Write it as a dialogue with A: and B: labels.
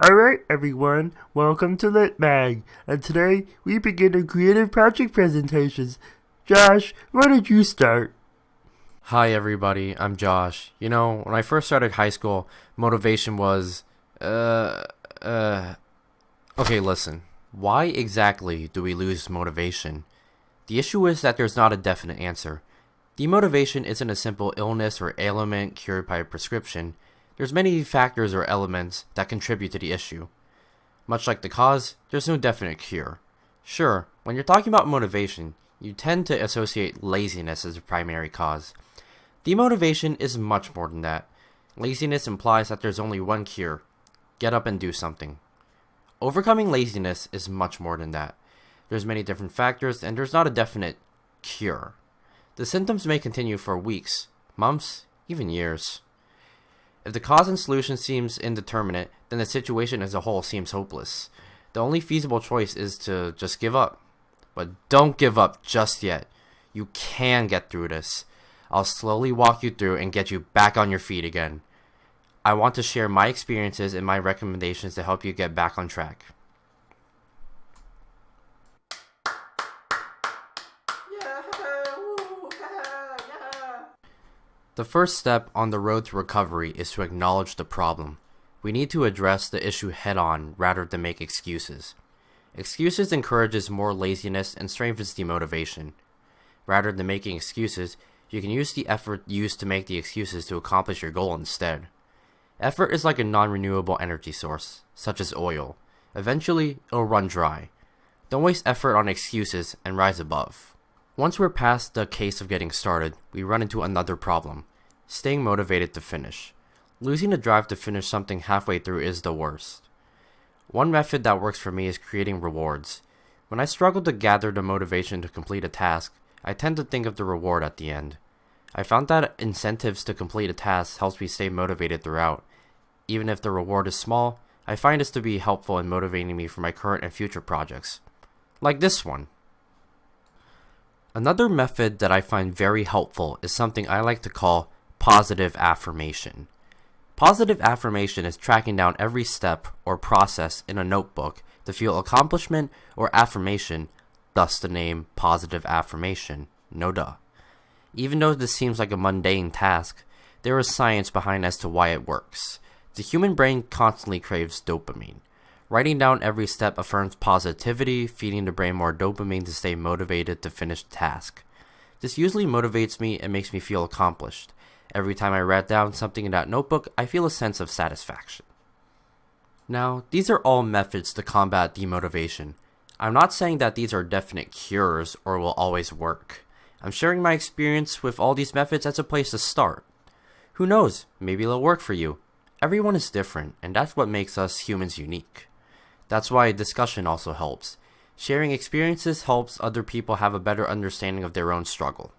A: Alright everyone, welcome to Lit Mag, and today we begin our creative project presentations. Josh, why don't you start?
B: Hi everybody, I'm Josh. When I first started high school, motivation was, okay, listen. Why exactly do we lose motivation? The issue is that there's not a definite answer. Demotivation isn't a simple illness or ailment cured by a prescription. There's many factors or elements that contribute to the issue. Much like the cause, there's no definite cure. Sure, when you're talking about motivation, you tend to associate laziness as a primary cause. Demotivation is much more than that. Laziness implies that there's only one cure: get up and do something. Overcoming laziness is much more than that. There's many different factors and there's not a definite cure. The symptoms may continue for weeks, months, even years. If the cause and solution seems indeterminate, then the situation as a whole seems hopeless. The only feasible choice is to just give up. But don't give up just yet. You can get through this. I'll slowly walk you through and get you back on your feet again. I want to share my experiences and my recommendations to help you get back on track. The first step on the road to recovery is to acknowledge the problem. We need to address the issue head-on rather than make excuses. Excuses encourages more laziness and strengthens demotivation. Rather than making excuses, you can use the effort used to make the excuses to accomplish your goal instead. Effort is like a non-renewable energy source, such as oil. Eventually, it'll run dry. Don't waste effort on excuses and rise above. Once we're past the case of getting started, we run into another problem: staying motivated to finish. Losing the drive to finish something halfway through is the worst. One method that works for me is creating rewards. When I struggle to gather the motivation to complete a task, I tend to think of the reward at the end. I found that incentives to complete a task helps me stay motivated throughout. Even if the reward is small, I find this to be helpful in motivating me for my current and future projects. Like this one. Another method that I find very helpful is something I like to call positive affirmation. Positive affirmation is tracking down every step or process in a notebook to feel accomplishment or affirmation, thus the name positive affirmation. No duh. Even though this seems like a mundane task, there is science behind as to why it works. The human brain constantly craves dopamine. Writing down every step affirms positivity, feeding the brain more dopamine to stay motivated to finish the task. This usually motivates me and makes me feel accomplished. Every time I write down something in that notebook, I feel a sense of satisfaction. Now, these are all methods to combat demotivation. I'm not saying that these are definite cures or will always work. I'm sharing my experience with all these methods as a place to start. Who knows, maybe they'll work for you. Everyone is different, and that's what makes us humans unique. That's why discussion also helps. Sharing experiences helps other people have a better understanding of their own struggle.